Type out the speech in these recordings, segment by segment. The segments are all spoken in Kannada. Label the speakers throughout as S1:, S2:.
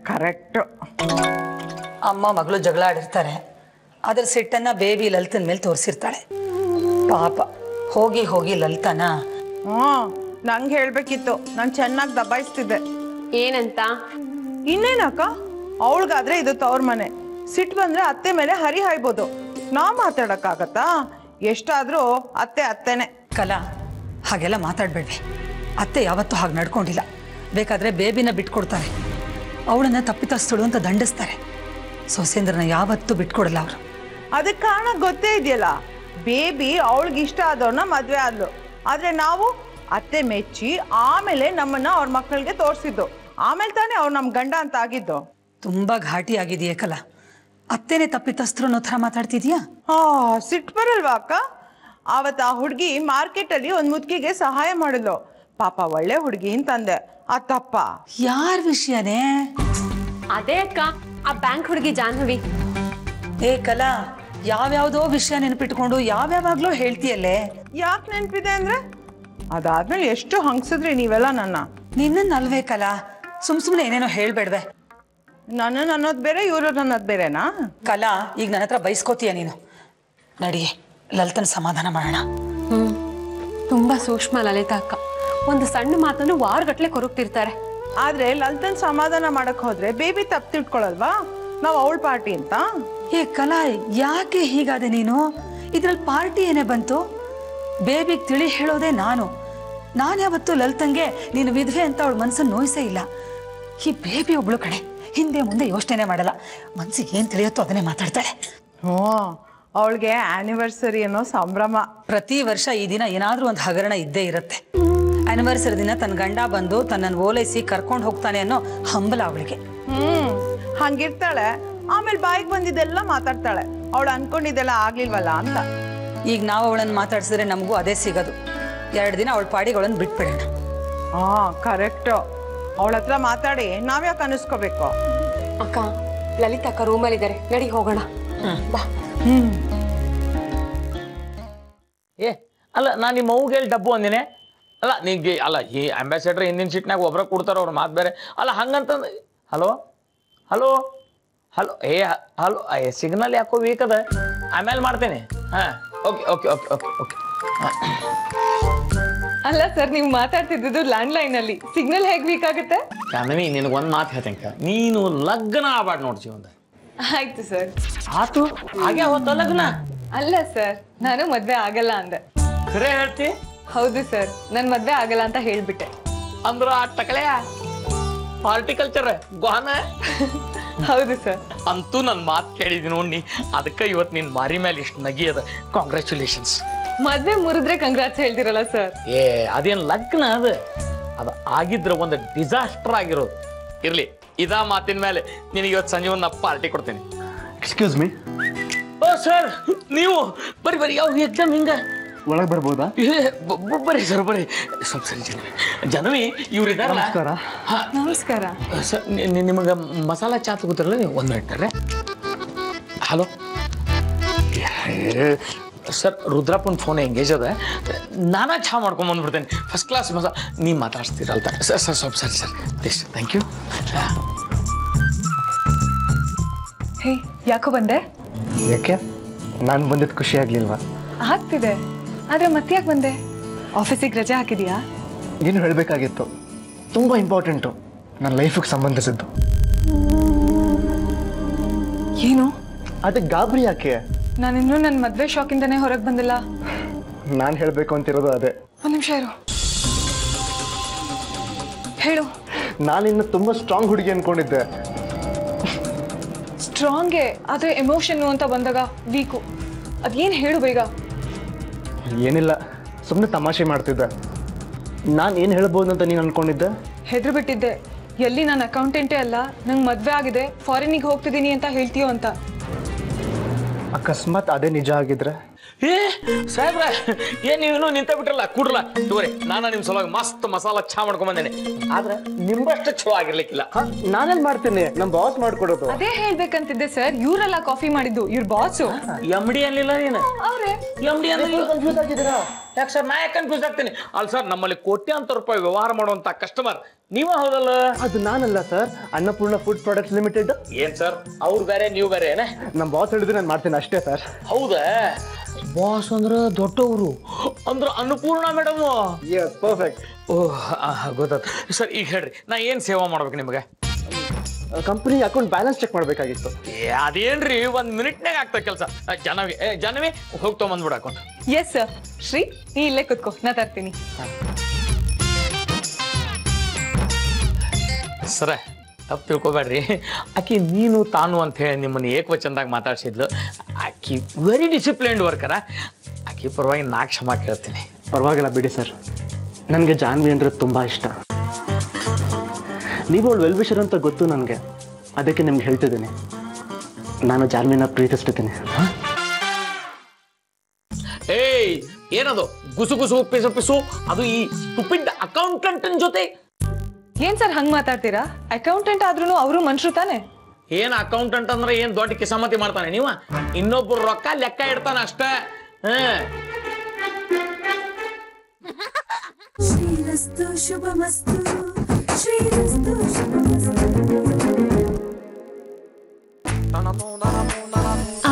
S1: ಕರೆಕ್ಟ್.
S2: ಅಮ್ಮ ಮಗಳು ಜಗಳ ಆಡಿರ್ತಾರೆ, ಅದ್ರ ಸಿಟ್ಟನ್ನ ಬೇಬಿ ಲಲಿತನ ಮೇಲೆ ತೋರಿಸಿರ್ತಾಳೆ. ಪಾಪ ಹೋಗಿ ಹೋಗಿ ಲಲಿತನ
S1: ನಂಗೆ ಹೇಳ್ಬೇಕಿತ್ತು, ನಾನು ಚೆನ್ನಾಗಿ ದಬಾಯಿಸ್ತಿದ್ದೆ.
S3: ಏನಂತ?
S1: ಇನ್ನೇನಕ್ಕ, ಅವಳಿಗಾದ್ರೆ ಇದು ತವ್ರ ಮನೆ, ಸಿಟ್ಟು ಬಂದ್ರೆ ಅತ್ತೆ ಮೇಲೆ ಹರಿ ಹಾಯ್ಬೋದು. ನಾವು ಮಾತಾಡಕ್ಕಾಗತ್ತಾ? ಎಷ್ಟಾದ್ರೂ ಅತ್ತೆ ಅತ್ತೆನೆ.
S2: ಕಲಾ, ಹಾಗೆಲ್ಲ ಮಾತಾಡ್ಬೇಡ್ರಿ. ಅತ್ತೆ ಯಾವತ್ತೂ ಹಾಗೆ ನಡ್ಕೊಂಡಿಲ್ಲ. ಬೇಕಾದ್ರೆ ಬೇಬಿನ ಬಿಟ್ಕೊಡ್ತಾರೆ, ಅವಳನ್ನ ತಪ್ಪಿತಸ್ಥಳು ಅಂತ ದಂಡಿಸ್ತಾರೆ. ಸೊಸೇಂದ್ರನ ಯಾವತ್ತೂ ಬಿಟ್ಕೊಡಲ್ಲ ಅವರು.
S1: ಅದಕ್ಕೆ ಕಾರಣ ಗೊತ್ತೇ ಇದೆಯಲ್ಲ, ಬೇಬಿ ಅವಳಿಗೆ ಇಷ್ಟ ಆದವ್ರನ್ನ ಮದ್ವೆ ಆದ್ಲು. ಆದ್ರೆ ನಾವು ಅತ್ತೆ ಮೆಚ್ಚಿ ಆಮೇಲೆ ನಮ್ಮನ್ನ ಅವ್ರ ಮಕ್ಕಳಿಗೆ ತೋರಿಸಿದ್ದು. ಆಮೇಲೆ ತಾನೇ ಅವ್ರು ನಮ್ ಗಂಡ ಅಂತ ಆಗಿದ್ದು.
S2: ತುಂಬಾ ಘಾಟಿ ಆಗಿದೆಯೇ ಕಲಾ. ಅತ್ತೇನೆ ತಪ್ಪಿತಸ್ಥರು ಅನ್ನೋ ಥರ ಮಾತಾಡ್ತಿದ್ಯಾ?
S1: ಸಿಟ್ಟು ಬರಲ್ವಾ ಅಕ್ಕ? ಆವತ್ತ ಆ ಹುಡುಗಿ ಮಾರ್ಕೆಟ್ ಅಲ್ಲಿ ಒಂದ್ ಮುದ್ಕಿಗೆ ಸಹಾಯ ಮಾಡಿದ್ಲು. ಪಾಪ ಒಳ್ಳೆ ಹುಡುಗಿ ಅಂತಂದೆ, ಆ ತಪ್ಪ
S2: ಯಾರ ವಿಷಯನೇ?
S3: ಅದೇ ಅಕ್ಕ, ಆ ಬ್ಯಾಂಕ್ ಹುಡುಗಿ ಜಾಹ್ನವಿ.
S2: ಏ ಕಲಾ, ಯಾವ್ಯಾವ್ದೋ ವಿಷಯ ನೆನಪಿಟ್ಕೊಂಡು ಯಾವ್ಯಾವಾಗ್ಲೂ ಹೇಳ್ತೀಯಲ್ಲೇ.
S1: ಯಾಕೆ ನೆನ್ಪಿದೆ ಅಂದ್ರೆ, ಅದಾದ್ಮೇಲೆ ಎಷ್ಟು ಹಂಗ್ಸಿದ್ರಿ ನೀವೆಲ್ಲ ನನ್ನ.
S2: ನಿನ್ನಲ್ವೇ ಕಲಾ, ಸುಮ್ನೆ ಏನೇನೋ ಹೇಳ್ಬೇಡ್ವೆ.
S1: ನನ್ನ ಅನ್ನೋದ್ ಬೇರೆ, ಇವ್ರ ಅನ್ನೋದ್ ಬೇರೆನಾ?
S2: ಕಲಾ, ಈಗ ನನ್ನ ಹತ್ರ ಬೈಸ್ಕೋತೀಯ ನೀನು. ನಡಿಯೇ, ಲಲಿತನ ಸಮಾಧಾನ ಮಾಡೋಣ.
S3: ತುಂಬಾ ಸೂಕ್ಷ್ಮ ಲಲಿತಾ ಅಕ್ಕ. ಒಂದು ಸಣ್ಣ ಮಾತನ್ನು ವಾರಗಟ್ಲೆ ಕೊರಗ್ತಿರ್ತಾರೆ.
S1: ಆದ್ರೆ ಲಲಿತನ್ ಸಮಾಧಾನ ಮಾಡಕ್ ಹೋದ್ರೆ ಬೇಬಿ ತಪ್ಪು ತಿಳ್ಕೊಳಲ್ವಾ ನಾವ್ ಅವಳ ಪಾರ್ಟಿ ಅಂತ?
S2: ಏ ಕಲಾ, ಯಾಕೆ ಹೀಗಾದೆ ನೀನು? ಇದ್ರಲ್ಲಿ ಪಾರ್ಟಿ ಏನೇ ಬಂತು? ಬೇಬಿಗೆ ತಿಳಿ ಹೇಳೋದೇ ನಾನು ಯಾವತ್ತು ಲಲಿತಂಗೆ ನೀನು ವಿಧವೆ ಅಂತ ಅವಳ ಮನ್ಸನ್ನು ನೋಯಿಸೇ ಇಲ್ಲ. ಈ ಬೇಬಿ ಒಬ್ಳು ಕಡೆ, ಹಿಂದೆ ಮುಂದೆ ಯೋಚನೆ ಮಾಡಲ್ಲ. ಮನ್ಸಿಗೆ ಏನ್ ತಿಳಿಯುತ್ತೋ ಅದನ್ನೇ ಮಾತಾಡ್ತಾಳೆ.
S1: ಅವಳಿಗೆ ಆನಿವರ್ಸರಿ ಅನ್ನೋ ಸಂಭ್ರಮ.
S2: ಪ್ರತಿ ವರ್ಷ ಈ ದಿನ ಏನಾದ್ರೂ ಒಂದು ಹಗರಣ ಇದ್ದೇ ಇರುತ್ತೆ. ಆನಿವರ್ಸರಿ ದಿನ ತನ್ನ ಗಂಡ ಬಂದು ತನ್ನನ್ನು ಓಲೈಸಿ ಕರ್ಕೊಂಡು ಹೋಗ್ತಾನೆ ಅನ್ನೋ ಹಂಬಲ ಅವಳಿಗೆ.
S1: ಹಂಗಿರ್ತಾಳೆ. ಆಮೇಲೆ ಬಾಯಿಗೆ ಬಂದಿದ್ದೆಲ್ಲ ಮಾತಾಡ್ತಾಳೆ, ಅವಳು ಅನ್ಕೊಂಡಿದ್ದೆಲ್ಲ ಆಗ್ಲಿಲ್ವಲ್ಲ ಅಂತ.
S2: ಈಗ ನಾವು ಅವಳನ್ನು ಮಾತಾಡ್ಸಿದ್ರೆ ನಮಗೂ ಅದೇ ಸಿಗೋದು. 2 ದಿನ ಅವಳ ಪಾಡಿಗಳನ್ನ ಬಿಟ್ಬಿಡೋಣ.
S1: ಕರೆಕ್ಟ್. ಅವಳ ಹತ್ರ ಮಾತಾಡಿ ನಾವ್ಯಾಕೆ ಅನಿಸ್ಕೋಬೇಕು?
S3: ಅಕ್ಕ, ಲಲಿತಾ ಅಕ್ಕ ರೂಮಲ್ಲಿ ಇದ್ದಾರೆ, ನಡಿ ಹೋಗೋಣ. ಬಾ.
S4: ಏ ಅಲ್ಲ, ನಾನು ನಿಮ್ಮ ಮೌಗೆ ಹೇಳಿ ಡಬ್ಬು ಅಂದಿನಿ. ಅಲ್ಲ ನಿಂಗೆ, ಅಲ್ಲ ಈ ಅಂಬಾಸಿಡರ್ ಹಿಂದಿನ ಸೀಟ್ನಾಗ ಒಬ್ರ ಕೊಡ್ತಾರ, ಅವ್ರ ಮಾತು ಬೇರೆ. ಅಲ್ಲ ಹಂಗಂತಂದು hello hello hello hello signal ಯಾಕೋ ವೀಕ್ ಅದ, ಆಮೇಲೆ ಮಾಡ್ತೇನೆ. ಹಾಂ, okay okay okay okay okay.
S5: ಅಲ್ಲ ಸರ್, ನೀವು ಮಾತಾಡ್ತಿದ್ದು ಲ್ಯಾಂಡ್ ಲೈನ್ ಅಲ್ಲಿ, ಸಿಗ್ನಲ್ ಹೇಗೆ ವೀಕ್ ಆಗುತ್ತೆ?
S4: ಜಾಹ್ನವಿ, ನಿನಗೊಂದು ಮಾತು ಹೇಳ್ತೇನೆ, ನೀನು ಲಗ್ನ ಆಗ್ಬಾರ್ದು ನೋಡಿ ಜೀವನದ.
S5: ಆಯ್ತು ಸರ್.
S4: ಆತು, ಹಾಗೆ ಹೊತ್ತ ಲಗ್ನ.
S5: ಅಲ್ಲ ಸರ್, ನಾನು ಮದ್ವೆ ಆಗಲ್ಲ ಅಂದೆ.
S4: ಖರೆ ಹೇಳ್ತಿ?
S5: ಹೌದು ಸರ್, ನನ್ ಮದ್ವೆ ಆಗಲ್ಲ ಅಂತ ಹೇಳ್ಬಿಟ್ಟೆ.
S4: ಅಂದ್ರ ಆ ಟಕಳೆಯ ಹಾರ್ಟಿಕಲ್ಚರ್ ಗೋಹನ.
S5: ಹೌದು ಸರ್.
S4: ಅಂತೂ ನನ್ನ ಮಾತು ಕೇಳಿದೀನಿ ನೋಡಿ, ಅದಕ್ಕೆ ಇವತ್ತು ನಿನ್ನ ಮಾರಿ ಮೇಲೆ ಇಷ್ಟು ನಗಿ ಅದ. ಕಾಂಗ್ರ್ಯಾಚುಲೇಷನ್ಸ್.
S5: ಮದ್ವೆ ಮುರಿದ್ರೆ ಕಂಗ್ರಾಟ್ಸ್ ಹೇಳ್ತಿರಲ್ಲ ಸರ್.
S4: ಅದೇನು ಲಗ್ನ ಅದು ಆಗಿದ್ರೆ ಒಂದು ಡಿಸಾಸ್ಟರ್ ಆಗಿರೋದು. ಇರ್ಲಿ, ಇದಾ ಮಾತಿನ ಮೇಲೆ ನಿನಗೆ ಇವತ್ತು ಸಂಜೆ ಒಂದು ಪಾರ್ಟಿ ಕೊಡ್ತೀನಿ.
S6: Excuse me.
S4: ಓ ಸರ್, ನೀವು ಬರ್ರಿ ಬರ್ರಿ. ಯಾವ ಎಕ್ಸಾಮ್ ಹಿಂಗ
S6: ಒಳಗೆ ಬರ್ಬೋದಾ?
S4: ಬರ್ರಿ ಸರ್, ಬರ್ರಿ. ಸ್ವಲ್ಪ ಸರಿ ಜಾಹ್ನವಿ, ಇವ್ರಿದಾರ.
S6: ನಮಸ್ಕಾರ.
S5: ನಮಸ್ಕಾರ
S4: ಸರ್, ನಿಮಗೆ ಮಸಾಲಾ ಚಾ ತಗೋತಾರಲ್ಲ ನೀವು? 1 ಮಿನಿಟ್ ರೀ. ಹಲೋ ಸರ್, ರುದ್ರಪ್ಪನ ಫೋನ್ ಎಂಗೇಜ್ ಅದ, ನಾನಾ ಚಾ ಮಾಡ್ಕೊಂಡ್ ಬಂದ್ಬಿಡ್ತೇನೆ. First class masala. ನೀವು ಮಾತಾಡ್ಸ್ತೀರಲ್ತ ಸರ್? ಸರ್ ಸ್ವಲ್ಪ ಸರಿ ಸರ್, ಪ್ಲೀಸ್. Thank you.
S5: ಹೇ, ಯಾಕೋ ಬಂದೆ?
S6: ಯಾಕೆ ನಾನು ಬಂದಿದ್ದು ಖುಷಿ ಆಗ್ಲಿಲ್ವಾ?
S5: ಆಗ್ತಿದೆ, ಆದ್ರೆ ಮತ್ತೆ ಯಾಕೆ ಬಂದೆ? ಆಫೀಸಿಗೆ ರಜೆ ಹಾಕಿದೀಯಾ?
S6: ಏನು ಹೇಳಬೇಕಾಗಿತ್ತು, ತುಂಬ ಇಂಪಾರ್ಟೆಂಟು, ನನ್ನ ಲೈಫಿಗೆ ಸಂಬಂಧಿಸಿದ್ದು.
S5: ಏನು?
S6: ಅದಕ್ಕೆ ಗಾಬರಿ ಯಾಕೆ?
S5: ನಾನಿನ್ನೂ ನನ್ನ ಮದ್ವೆ ಶಾಕಿಂದನೇ ಹೊರಗೆ ಬಂದಿಲ್ಲ.
S6: ನಾನು ಹೇಳಬೇಕು ಅಂತಿರೋದು ಅದೇ.
S5: ಒಂದು ನಿಮಿಷ ಇರು, ಹೇಳು.
S6: ನಾನಿನ್ನು ತುಂಬ ಸ್ಟ್ರಾಂಗ್ ಹುಡುಗಿ ಅನ್ಕೊಂಡಿದ್ದೆ.
S5: ಸ್ಟ್ರಾಂಗೇ, ಆದರೆ ಎಮೋಷನ್ನು ಅಂತ ಬಂದಾಗ ವೀಕು. ಅದೇನು ಹೇಳು ಬೇಗ.
S6: ಏನಿಲ್ಲ, ಸುಮ್ಮನೆ ತಮಾಷೆ ಮಾಡ್ತಿದ್ದೆ. ನಾನು ಏನು ಹೇಳ್ಬೋದು ಅಂತ ನೀನು ಅನ್ಕೊಂಡಿದ್ದೆ?
S5: ಹೆದ್ರು ಬಿಟ್ಟಿದ್ದೆ, ಎಲ್ಲಿ ನಾನು ಅಕೌಂಟೆಂಟೇ ಅಲ್ಲ, ನಂಗೆ ಮದುವೆ ಆಗಿದೆ, ಫಾರಿನಿಗೆ ಹೋಗ್ತಿದ್ದೀನಿ ಅಂತ ಹೇಳ್ತೀಯೋ ಅಂತ.
S6: ಅಕಸ್ಮಾತ್ ಅದೇ ನಿಜ ಆಗಿದ್ರೆ?
S4: ಏ ಸಾಹೇಬ್ರ ಏನ್ ನೀವೇನು ನಿಂತ ಬಿಟ್ರಲ್ಲ ಕೂಡ್ರಲ್ಲ ತಗೋರಿ ನಾನು ನಿಮ್ ಸಲುವಾಗಿ ಮಸ್ತ್ ಮಸಾಲ ಚಾ ಮಾಡ್ಕೊಂಡ್ ಬಂದೇನೆ ಆದ್ರೆ ನಿಮ್ಮಷ್ಟು ಚಲೋ ಆಗಿರ್ಲಿಕ್ಕಿಲ್ಲ.
S6: ನಾನೇನ್ ಮಾಡ್ತೀನಿ, ನಮ್ ಬಾಸ್ ಮಾಡ್ಕೊಡೋದು.
S5: ಅದೇ ಹೇಳ್ಬೇಕಂತಿದ್ದೆ ಸರ್, ಇವರೆಲ್ಲ ಕಾಫಿ ಮಾಡಿದ್ದು, ಇವ್ರ ಬಾಸು.
S4: MD ಅನ್ಲಿಲ್ಲ ನೀನು?
S5: ಅವ್ರೆ
S4: MD ಕನ್ಫ್ಯೂಸ್ ಆಗಿದ್ದೀರಾ? ಯಾಕೆ ಸರ್ ನಾ ಯಾಕೆ ಕನ್ಫ್ಯೂಸ್ ಆಗ್ತೀನಿ? ಅಲ್ಲ ಸರ್, ನಮ್ಮಲ್ಲಿ ಕೋಟ್ಯಾಂತರ ರೂಪಾಯಿ ವ್ಯವಹಾರ ಮಾಡುವಂತ ಕಸ್ಟಮರ್ ನೀವ ಹೌದಲ್ಲ?
S6: ಅದು ನಾನಲ್ಲ sir, Annapurna food products limited.
S4: ಏನ್ ಸರ್ ಅವ್ರು ಬೇರೆ ನೀವು ಬೇರೆ ಏನ?
S6: ನಮ್ ಬಾಸ್ ಹೇಳಿದ್ರೆ ನಾನು ಮಾಡ್ತೀನಿ ಅಷ್ಟೇ ಸರ್.
S4: ಹೌದಾ? ಬಾಸ್ ಅಂದ್ರ ದೊಡ್ಡವರು ಅಂದ್ರ ಅನ್ನಪೂರ್ಣ ಮೇಡಮ್.
S6: ಪರ್ಫೆಕ್ಟ್.
S4: ಓಹ್ ಗೊತ್ತಾಯ್ತು ಸರ್. ಈಗ ಹೇಳ್ರಿ ನಾ ಏನ್ ಸೇವಾ ಮಾಡ್ಬೇಕು ನಿಮ್ಗೆ?
S6: ಕಂಪನಿ ಅಕೌಂಟ್ ಬ್ಯಾಲೆನ್ಸ್ ಚೆಕ್ ಮಾಡ್ಬೇಕಾಗಿತ್ತು.
S4: ಅದೇನ್ರಿ 1 ಮಿನಿಟ್ನಾಗ ಆಗ್ತಾ ಕೆಲಸ. ಜನವೇ ಹೋಗಿ ತಗೊಂಡ್ಬಿಡ ಅಕೌಂಟ್.
S5: Yes sir. ಶ್ರೀ ನೀ ಇಲ್ಲೇ ಕುತ್ಕೋ, ನಾ ತರ್ತೀನಿ.
S4: ಸರ ತಪ್ಪು ತಿಳ್ಕೊಬೇಡ್ರಿ, ಆಕಿ ನೀನು ತಾನು ಅಂತ ಹೇಳಿ ನಿಮ್ಮನ್ನು ಏಕವಚನದಾಗ ಮಾತಾಡ್ಸಿದ್ಲು. ಆಕಿ ವೆರಿ ಡಿಸಿಪ್ಲಿನ್ಡ್ ವರ್ಕರ. ಆಕಿ ಪರವಾಗಿ ನಾ ಕ್ಷಮಾ ಕೇಳ್ತೀನಿ.
S6: ಪರವಾಗಿಲ್ಲ ಬಿಡಿ ಸರ್, ನನಗೆ ಜಾನ್ವಿ ಅಂದ್ರೆ ತುಂಬಾ ಇಷ್ಟ. ನೀವು ಅವಳು ವೆಲ್ ವಿಷರ್ ಅಂತ ಗೊತ್ತು ನನಗೆ, ಅದಕ್ಕೆ ನಿಮ್ಗೆ ಹೇಳ್ತಿದ್ದೀನಿ, ನಾನು ಜಾನ್ವಿನ ಪ್ರೀತಿಸ್ತಿದ್ದೀನಿ.
S4: ಏಯ್ ಏನದು ಗುಸು ಗುಸು ಪಿಸು ಪಿಸು? ಅದು ಈ ಸ್ಟುಪಿಡ್ ಅಕೌಂಟೆಂಟ್ ಜೊತೆ
S5: ಏನ್ ಸರ್ ಹಂಗ್ ಮಾತಾಡ್ತೀರಾ? ಅಕೌಂಟೆಂಟ್ ಆದ್ರೂ ಅವರು ಮನುಷ್ಯರು ತಾನೆ.
S4: ಏನ್ ಅಕೌಂಟೆಂಟ್ ಅಂದ್ರೆ ಏನ್ ದೊಡ್ಡ ಕಿಸಾಮತಿ ಮಾಡ್ತಾನೆ? ನೀವ ಇನ್ನೊಬ್ಬರು ರೊಕ್ಕ ಲೆಕ್ಕ ಇಡ್ತಾನ ಅಷ್ಟೇ.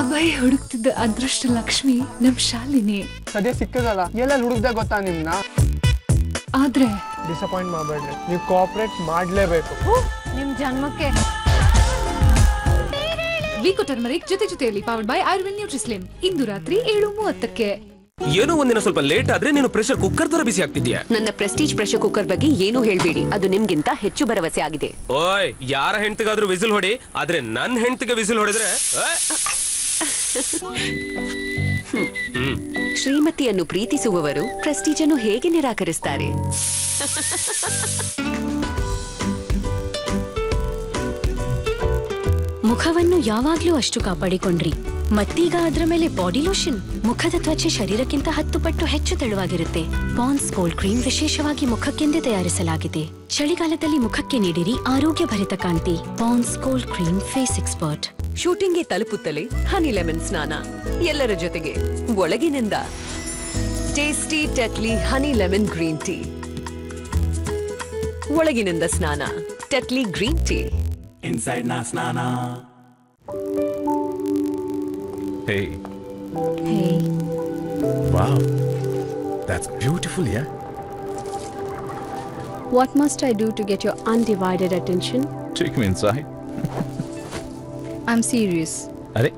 S7: ಅಭಯ್ ಹುಡುಕ್ತಿದ್ದ ಅದೃಷ್ಟ ಲಕ್ಷ್ಮಿ ನಮ್ ಶಾಲಿನಿ.
S8: ಸದ್ಯ ಸಿಕ್ಕದಲ್ಲ, ಎಲ್ಲೆಲ್ಲಿ ಹುಡುಕ್ದೆ ಗೊತ್ತಾ ನಿಮ್ನ?
S7: ಆದ್ರೆ
S8: ಡಿಸಪಾಯಿಂಟ್ ಮಾಡಬೇಡ್ರಿ, ನೀವು ಕೋಆಪರೇಟ್ ಮಾಡ್ಲೇಬೇಕು.
S7: ನಿಮ್ ಜನ್ಮಕ್ಕೆ ವೀಕೋ ಟರ್ಮರಿಕ್ ಜೊತೆಯಲ್ಲಿ ಪವರ್ಡ್ ಬೈ ಆಯುರ್ವೇದ ನ್ಯೂಟ್ರಿಸ್ಲಿಮ್. ಇಂದು ರಾತ್ರಿ 7:30ಕ್ಕೆ.
S9: ಏನೋ ಒಂದಿನ ಸ್ವಲ್ಪ ಲೇಟ್ ಆದ್ರೆ ನೀನು ಪ್ರೆಷರ್ ಕುಕ್ಕರ್ ತರ ಬಿಸಿ ಆಗ್ತಿದ್ಯಾ.
S10: ನನ್ನ ಪ್ರೆಸ್ಟೀಜ್ ಪ್ರೆಷರ್ ಕುಕ್ಕರ್ ಬಗ್ಗೆ ಏನು ಹೇಳ್ಬೇಡಿ, ಅದು ನಿಮ್ಗಿಂತ ಹೆಚ್ಚು ಭರವಸೆ ಆಗಿದೆ.
S9: ಓಯ್, ಯಾರ ಹೆಂಡತಿಗಾದ್ರೂ ವಿಸಿಲ್ ಹೊಡಿ, ಆದ್ರೆ ನನ್ನ ಹೆಂಡತಿಗೆ ವಿಸಿಲ್ ಹೊಡೆದ್ರೆ
S10: ಶ್ರೀಮತಿಯನ್ನು ಪ್ರೀತಿಸುವವರು ಪ್ರೆಸ್ಟೀಜ್ ಅನ್ನು ಹೇಗೆ ನಿರಾಕರಿಸ್ತಾರೆ?
S7: ಮುಖವನ್ನು ಯಾವಾಗ್ಲೂ ಅಷ್ಟು ಕಾಪಾಡಿಕೊಂಡ್ರಿ, ಮತ್ತೀಗ ಅದರ ಮೇಲೆ ಬಾಡಿ ಲೋಷನ್. ಮುಖದ ತ್ವಚೆ ಶರೀರಕ್ಕಿಂತ 10 ಪಟ್ಟು ಹೆಚ್ಚು ತೆಳುವಾಗಿರುತ್ತೆ. ಪಾಂಡ್ಸ್ ಕೋಲ್ಡ್ ಕ್ರೀಮ್ ವಿಶೇಷವಾಗಿ ಮುಖಕ್ಕೆಂದೇ ತಯಾರಿಸಲಾಗಿದೆ. ಚಳಿಗಾಲದಲ್ಲಿ ಮುಖಕ್ಕೆ ನೀಡಿರಿ ಆರೋಗ್ಯ ಭರಿತ ಕಾಂತಿ. Pond's cold cream face expert.
S10: ಶೂಟಿಂಗ್ಗೆ ತಲುಪುತ್ತಲೇ ಹನಿ ಲೆಮನ್ ಸ್ನಾನ, ಎಲ್ಲರ ಜೊತೆಗೆ ಒಳಗಿನಿಂದ tasty Tetley honey lemon green tea. ಒಳಗಿನಿಂದ ಸ್ನಾನ Tetley green tea.
S11: Inside na snana. Hey.
S7: Hey.
S11: Wow. That's beautiful, yeah?
S7: What must I do to get your undivided attention?
S11: Take me inside.
S7: I'm serious.
S11: Are?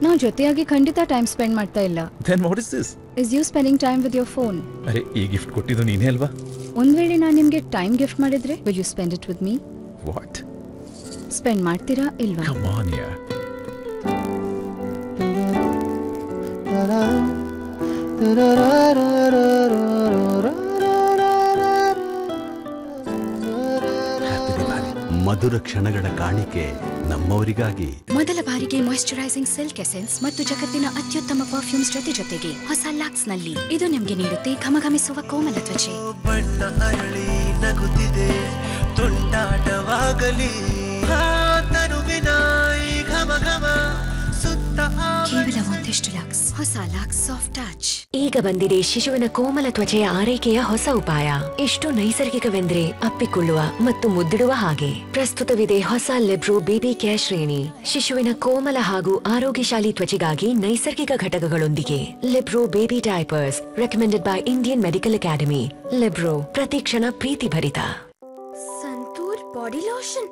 S7: ನಾವು ಜೊತೆಯಾಗಿ ಖಂಡಿತ ಟೈಮ್ ಸ್ಪೆಂಡ್ ಮಾಡ್ತಾ ಇಲ್ಲ.
S11: Then what is this?
S7: Is you spending time with your phone?
S11: ಅರೆ, ಈ ಗಿಫ್ಟ್ ಕೊಟ್ಟಿದ್ದು ನೀನೇ ಅಲ್ವಾ?
S7: ಒಂದ್ ವೇಳೆ ನಾನು ನಿಮ್ಗೆ ಟೈಮ್ ಗಿಫ್ಟ್ ಮಾಡಿದ್ರೆ will you spend it with me?
S11: What?
S7: Spend ಮಾಡ್ತೀರಾ ಇಲ್ವಾ?
S11: Come on, yeah.
S12: ಮಧುರ ಕ್ಷಣಗಳ ಕಾಣಿಕೆ ನಮ್ಮವರಿಗಾಗಿ.
S7: ಮೊದಲ ಬಾರಿಗೆ ಮಾಯಿಶ್ಚರೈಸಿಂಗ್ ಸಿಲ್ಕ್ ಎಸೆನ್ಸ್ ಮತ್ತು ಜಗತ್ತಿನ ಅತ್ಯುತ್ತಮ ಪರ್ಫ್ಯೂಮ್ಸ್ ಜೊತೆಗೆ ಹೊಸ ಲ್ಯಾಕ್ಸ್ ನಲ್ಲಿ ಇದು ನಿಮಗೆ ನೀಡುತ್ತೆ ಘಮಘಮಿಸುವ ಕೋಮಲ ತ್ವಚೆ.
S13: ಬಣ್ಣ ಅರಳಿ ನಗುತ್ತಿದೆ ತುಂಟಾಟವಾಗಲಿ ತನುವಿನ ಈ ಘಮ ಘಮ ಸುತ್ತ
S7: ಕೇವಲ ಒಂದಿಷ್ಟು ಲ್ಯಾಕ್ಸ್. ಹೊಸ ಲ್ಯಾಕ್ಸ್ ಸಾಫ್ಟ್ ಟಚ್.
S10: ಈಗ ಬಂದಿದೆ ಶಿಶುವಿನ ಕೋಮಲ ತ್ವಚೆಯ ಆರೈಕೆಯ ಹೊಸ ಉಪಾಯ. ಎಷ್ಟು ನೈಸರ್ಗಿಕವೆಂದ್ರೆ ಅಪ್ಪಿಕೊಳ್ಳುವ ಮತ್ತು ಮುದ್ದಿಡುವ ಹಾಗೆ. ಪ್ರಸ್ತುತವಿದೆ ಹೊಸ ಲೆಬ್ರೋ ಬೇಬಿ ಕೇರ್ ಶ್ರೇಣಿ. ಶಿಶುವಿನ ಕೋಮಲ ಹಾಗೂ ಆರೋಗ್ಯಶಾಲಿ ತ್ವಚೆಗಾಗಿ ನೈಸರ್ಗಿಕ ಘಟಕಗಳೊಂದಿಗೆ. Lebro baby diapers recommended by Indian medical academy. Lebro, ಪ್ರತಿ ಕ್ಷಣ ಪ್ರೀತಿ ಭರಿತ.
S7: Santoor body lotion.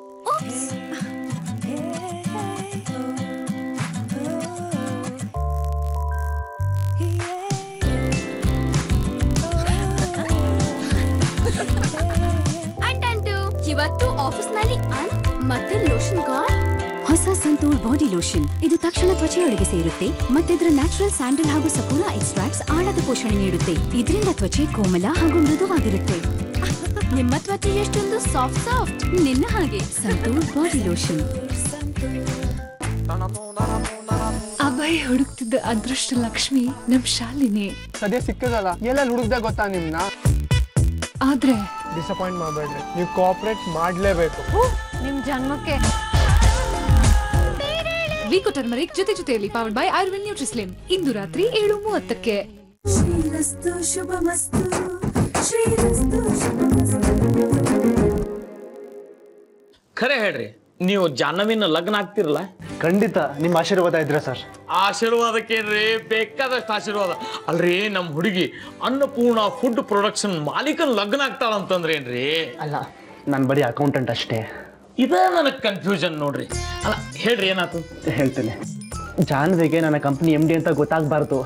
S7: ಇವತ್ತು ಆಫೀಸ್ ನಲ್ಲಿ ಮತ್ತೆ ಲೋಷನ್ ಗಾಡ್. ಹೊಸ ಸಂತೂರ್ ಬಾಡಿ ಲೋಷನ್. ಇದು ತಕ್ಷಣ ತ್ವಚೆಯೊಳಗೆ ಸೇರುತ್ತೆ ಮತ್ತೆ ಇದರ ನ್ಯಾಚುರಲ್ ಸ್ಯಾಂಡಲ್ ಹಾಗೂ ಸಪೂರಾ ಎಕ್ಸ್ಟ್ರಾಕ್ಟ್ಸ್ ಆಳದ ಪೋಷಣೆ ನೀಡುತ್ತೆ. ಇದರಿಂದ ತ್ವಚೆ ಕೋಮಲ ಹಾಗೂ ಮೃದುವಾಗಿರುತ್ತೆ. ನಿಮ್ಮ ತ್ವಚೆ ಎಷ್ಟೊಂದು ಸಾಫ್ಟ್ ನಿನ್ನ ಹಾಗೆ. Santoor body lotion. ಅಭಯ್
S14: ಕೈ ಹುಡುಕ್ತಿದ್ದ ಅದೃಷ್ಟ ಲಕ್ಷ್ಮಿ ನಮ್ ಶಾಲಿನಿ.
S8: ಸದ್ಯ ಸಿಕ್ಕದಲ್ಲ, ಎಲ್ಲೆಲ್ಲಿ ಹುಡುಕ್ದೆ ಗೊತ್ತಾ ನಿಮ್ನ?
S14: ಆದ್ರೆ
S8: ಡಿಸಪಾಯಿಂಟ್ ಮಾಡಬೇಡ್ರಿ, ನೀವು ಕೋಆಪರೇಟ್ ಮಾಡಲೇಬೇಕು.
S14: ನಿಮ್ ಜನ್ಮಕ್ಕೆ ವಿಕೋ ಟರ್ಮರಿಕ್ ಜೊತೆಯಲ್ಲಿ ಪವರ್ಡ್ ಬೈ ಆಯುರ್ವೇದ ನ್ಯೂಟ್ರಿಸ್ಲಿಮ್. ಇಂದು ರಾತ್ರಿ 7:30ಕ್ಕೆ.
S4: ಖರೆ ಹೇಳ್ರಿ, ನೀವು ಜಾಹ್ನವಿನ ಲಗ್ನ ಆಗ್ತಿರಲ್ಲ?
S6: ಖಂಡಿತ ನಿಮ್ಮ ಆಶೀರ್ವಾದ ಇದ್ರೆ ಸರ್.
S4: ಆಶೀರ್ವಾದಕ್ಕೇನ್ರಿ, ಬೇಕಾದಷ್ಟು ಆಶೀರ್ವಾದ. ಅಲ್ರಿ ನಮ್ಮ ಹುಡುಗಿ ಅನ್ನಪೂರ್ಣ ಫುಡ್ ಪ್ರೊಡಕ್ಷನ್ ಮಾಲೀಕನ ಲಗ್ನ ಆಗ್ತಾಳಂತಂದ್ರೆ ಏನ್ರಿ?
S6: ಅಲ್ಲ, ನಾನು ಬರೀ ಅಕೌಂಟೆಂಟ್ ಅಷ್ಟೇ.
S4: ಇದ ನನಗೆ ಕನ್ಫ್ಯೂಷನ್ ನೋಡ್ರಿ. ಅಲ್ಲ ಹೇಳ್ರಿ, ಏನಾಯ್ತು?
S6: ಹೇಳ್ತೇನೆ. ಜಾನ್ವಿಗೆ ನನ್ನ ಕಂಪ್ನಿ MD ಅಂತ ಗೊತ್ತಾಗಬಾರ್ದು.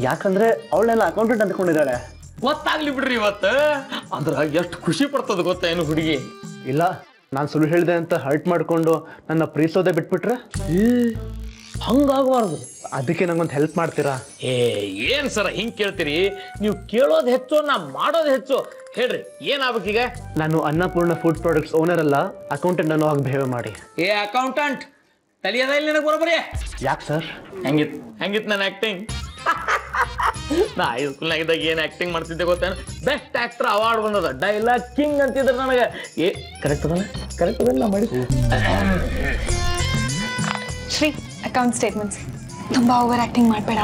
S6: ಯಾಕಂದ್ರೆ ಅವಳೆಲ್ಲ ಅಕೌಂಟೆಂಟ್ ಅಂದ್ಕೊಂಡಿದ್ದಾಳೆ.
S4: ಗೊತ್ತಾಗ್ಲಿ ಬಿಡ್ರಿ ಇವತ್ತು. ಅಂದ್ರ ಎಷ್ಟು ಖುಷಿ ಪಡ್ತದ ಗೊತ್ತಾ ಏನು ಹುಡುಗಿ?
S6: ಇಲ್ಲ, ನಾನು ಸುಳ್ಳು ಹೇಳಿದೆ ಅಂತ ಹರ್ಟ್ ಮಾಡ್ಕೊಂಡು ನನ್ನ ಪ್ರೀತಿಸೋದೇ ಬಿಟ್ಬಿಟ್ರೆ?
S4: ಹಂಗಾಗಬಾರ್ದು.
S6: ಅದಕ್ಕೆ ನಂಗೊಂದು ಹೆಲ್ಪ್ ಮಾಡ್ತೀರಾ?
S4: ಏನ್ ಸರ ಹಿಂಗ್ ಕೇಳ್ತೀರಿ? ನೀವು ಕೇಳೋದು ಹೆಚ್ಚು, ನಾ ಮಾಡೋದು ಹೆಚ್ಚು. ಹೇಳ್ರಿ, ಏನಾಗ್ಬೇಕೀಗ?
S6: ನಾನು ಅನ್ನಪೂರ್ಣ ಫುಡ್ ಪ್ರಾಡಕ್ಟ್ಸ್ ಓನರ್ ಅಲ್ಲ, ಅಕೌಂಟೆಂಟ್ ಅನ್ನೋ ಹಾಗೆ ಬಿಹೇವ್ ಮಾಡಿ.
S4: ಅಕೌಂಟೆಂಟ್ ತಲಿಯದ ಇಲ್ಲಿ ನನಗೆ ಬರೋಬರಿ.
S6: ಯಾಕೆ ಸರ್?
S4: ಹೆಂಗಿತ್ತು ನನ್ನ ಆಕ್ಟಿಂಗ್? ನಾ ಹೈಸ್ಕೂಲ್ನಾಗಿದ್ದಾಗ ಏನ್ ಆಕ್ಟಿಂಗ್ ಮಾಡ್ತಿದ್ದೆ ಗೊತ್ತೇನು? ಬೆಸ್ಟ್ ಆಕ್ಟರ್ ಅವಾರ್ಡ್ ಬಂದದ, ಡೈಲಾಗ್ ಕಿಂಗ್ ಅಂತಿದ್ರೆ ನನಗೆ. ಕರೆಕ್ಟ್ ಅದಲ್ಲ? ಕರೆಕ್ಟ್ ಅದಲ್ಲ ಮಾಡಿ.
S5: ಶ್ರೀ, ಅಕೌಂಟ್ ಸ್ಟೇಟ್ಮೆಂಟ್ಸ್ ತುಂಬಾ ಓವರ್ ಆಕ್ಟಿಂಗ್ ಮಾಡಬೇಡ.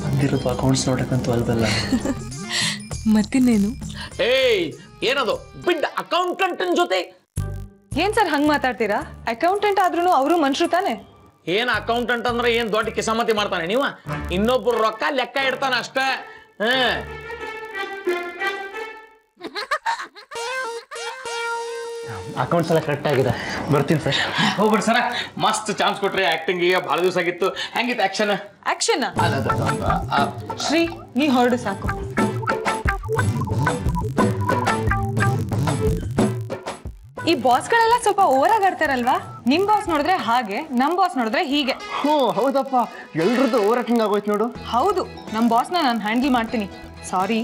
S6: ಬಂದಿರೋದು ಅಕೌಂಟ್ಸ್ ನೋಡಕ್ಕಂತೂ ಅಲ್ವಲ್ಲ.
S14: ಮತ್ತಿನ್ನೇನು?
S4: ಏನದು ಬಿಡ್ ಅಕೌಂಟೆಂಟ್ ಜೊತೆ?
S5: ಏನ್ ಸರ್ ಹಂಗ್ ಮಾತಾಡ್ತೀರಾ? ಅಕೌಂಟೆಂಟ್ ಆದ್ರೂ ಅವರು ಮನುಷ್ಯರು ತಾನೆ.
S4: ಏನ್ ಅಕೌಂಟೆಂಟ್ ಅಂದ್ರೆ ಏನ್ ದೊಡ್ಡ ಕಿಸಾಮತಿ ಮಾಡ್ತಾನೆ? ನೀವ ಇನ್ನೊಬ್ರು ರೊಕ್ಕ ಲೆಕ್ಕ ಇಡ್ತಾನ ಅಷ್ಟೇ.
S6: ಅಕೌಂಟ್ಸ್ ಎಲ್ಲ ಕರೆಕ್ಟ್ ಆಗಿದೆ, ಬರ್ತೀನಿ ಸರ್.
S4: ಹೋಗ್ಬಿಡಿ ಸರ, ಮಸ್ತ್ ಚಾನ್ಸ್ ಕೊಟ್ರಿ ಆಕ್ಟಿಂಗ್. ಈಗ ಬಹಳ ದಿವಸ ಆಗಿತ್ತು. ಹೆಂಗಿತ್ತು ಆಕ್ಷನ್?
S5: ಶ್ರೀ, ನೀ ಹೊರಡು ಸಾಕು. ಈ ಬಾಸ್ಗಳೆಲ್ಲ ಸ್ವಲ್ಪ ಓವರ್ ಆಗಿ ಆಡ್ತಾರಲ್ವಾ? ನಿಮ್ ಬಾಸ್ ನೋಡಿದ್ರೆ ಹಾಗೆ, ನಮ್ ಬಾಸ್ ನೋಡಿದ್ರೆ ಹೀಗೆ.
S6: ಹೌದಪ್ಪ, ಎಲ್ರದ್ದು ಓವರ್ ಆಕ್ಟಿಂಗ್ ಆಗೋಯ್ತು ನೋಡು.
S5: ಹೌದು, ನಮ್ ಬಾಸ್ನ ನಾನು ಹ್ಯಾಂಡಲ್ ಮಾಡ್ತೀನಿ. Sorry.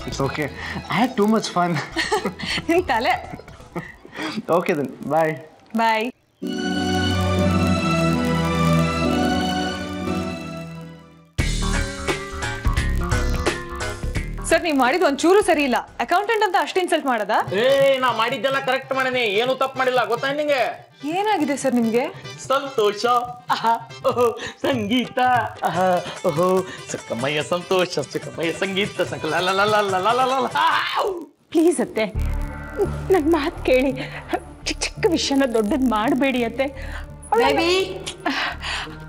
S6: It's okay, I had too much fun.
S5: ನಿನ್ ತಲೆ.
S6: Okay then, bye.
S5: Bye. Sir, ನೀವು ಮಾಡಿದ್ ಒಂಚೂರು ಸರಿ ಇಲ್ಲ. ಅಕೌಂಟೆಂಟ್ ಅಂತ ಅಷ್ಟು ಇನ್ಸಲ್ಟ್ ಮಾಡದ?
S4: ನಾ ಮಾಡಿದ್ದೆಲ್ಲ ಕರೆಕ್ಟ್ ಮಾಡೀನಿ, ಏನು ತಪ್ಪು ಮಾಡಿಲ್ಲ. ಗೊತ್ತಾ ನಿಂಗೆ?
S5: ಏನಾಗಿದೆ ಸರ್ ನಿಮ್ಗೆ?
S4: ಸಂತೋಷ, ಸಂಗೀತ, ಸುಖಮಯ ಸಂತೋಷ, ಸುಖಮಯ ಸಂಗೀತ,
S15: ಪ್ಲೀಸ್ ಅತ್ತೆ, ನನ್ನ ಮಾತು ಕೇಳಿ. ಚಿಕ್ಕ ಚಿಕ್ಕ ವಿಷಯನ ದೊಡ್ಡದ್ ಮಾಡಬೇಡಿ ಅತ್ತೆ.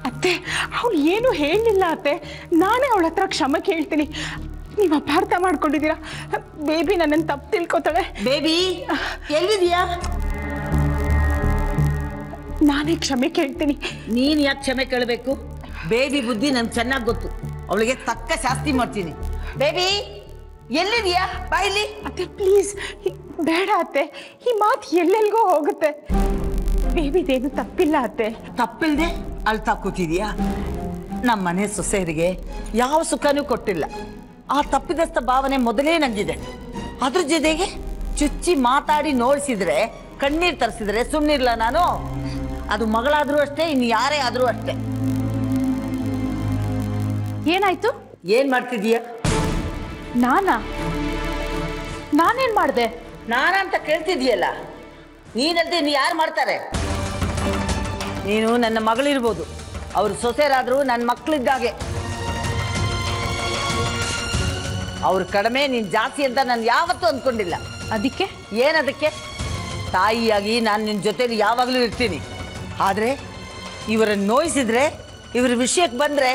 S15: ಅತ್ತೆ, ಅವಳು ಏನು ಹೇಳಲಿಲ್ಲ ಅತ್ತೆ. ನಾನೇ ಅವಳ ಹತ್ರ ಕ್ಷಮೆ ಕೇಳ್ತೀನಿ. ನೀವು ಅಪಾರ್ಥ ಮಾಡ್ಕೊಂಡಿದ್ದೀರಾ. ಬೇಬಿ ನನ್ನನ್ನು ತಪ್ಪು ತಿಳ್ಕೊತಾಳೆ.
S16: ಬೇಬಿ ಎಲ್ಲಿದೆಯಾ?
S15: ನಾನೇ ಕ್ಷಮೆ ಕೇಳ್ತೀನಿ.
S16: ನೀನು ಯಾಕೆ ಕ್ಷಮೆ ಕೇಳಬೇಕು? ಬೇಬಿ ಬುದ್ಧಿ ನನ್ಗೆ ಚೆನ್ನಾಗಿ ಗೊತ್ತು. ಅವಳಿಗೆ ತಕ್ಕ ಶಾಸ್ತಿ ಮಾಡ್ತೀನಿ. ಬೇಬಿ ಎಲ್ಲಿದೆಯಾ? ಬಾಯಿಲಿ.
S15: ಅತ್ತೆ ಪ್ಲೀಸ್, ಬೇಡ ಅತ್ತೆ. ಈ ಮಾತು ಎಲ್ಲೆಲ್ಗೋ ಹೋಗುತ್ತೆ. ಬೇಬಿದೇನು ತಪ್ಪಿಲ್ಲ ಅತ್ತೆ.
S16: ತಪ್ಪಿಲ್ದೆ ಅಳ್ತಾ ಕೂತಿದ್ಯಾ? ನಮ್ಮ ಮನೆ ಸೊಸೆಯರಿಗೆ ಯಾವ ಸುಖನೂ ಕೊಟ್ಟಿಲ್ಲ. ಆ ತಪ್ಪಿದಸ್ತ ಭಾವನೆ ಮೊದಲೇ ನಂಗಿದೆ. ಅದ್ರ ಜೊತೆಗೆ ಚುಚ್ಚಿ ಮಾತಾಡಿ ನೋಡಿಸಿದ್ರೆ, ಕಣ್ಣೀರು ತರಿಸಿದ್ರೆ ಸುಮ್ಮನಿರ್ಲ ನಾನು. ಅದು ಮಗಳಾದ್ರೂ ಅಷ್ಟೇ, ಇನ್ನು ಯಾರೇ ಆದ್ರೂ ಅಷ್ಟೇ.
S15: ಏನಾಯ್ತು?
S16: ಏನ್ ಮಾಡ್ತಿದೀಯ?
S15: ನಾನೇನ್ ಮಾಡ್ದೆ?
S16: ನಾನಂತ ಕೇಳ್ತಿದೀಯಲ್ಲ, ನೀನಲ್ದೆ ಇನ್ನು ಯಾರು ಮಾಡ್ತಾರೆ? ನೀನು ನನ್ನ ಮಗಳಿರ್ಬೋದು, ಅವ್ರು ಸೊಸೆರಾದ್ರೂ ನನ್ನ ಮಕ್ಕಳಿದ್ದಾಗೆ. ಅವ್ರು ಕಡಿಮೆ, ನೀನು ಜಾಸ್ತಿ ಅಂತ ನಾನು ಯಾವತ್ತೂ ಅಂದ್ಕೊಂಡಿಲ್ಲ.
S5: ಅದಕ್ಕೆ
S16: ಏನದಕ್ಕೆ? ತಾಯಿಯಾಗಿ ನಾನು ನಿನ್ನ ಜೊತೆಲಿ ಯಾವಾಗಲೂ ಇರ್ತೀನಿ. ಆದರೆ ಇವರನ್ನು ನೋಯಿಸಿದ್ರೆ, ಇವ್ರ ವಿಷಯಕ್ಕೆ ಬಂದರೆ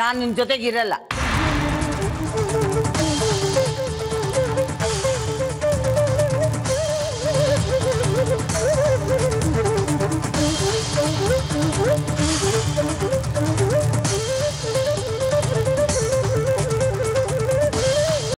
S16: ನಾನು ನಿನ್ನ ಜೊತೆಗಿರಲ್ಲ.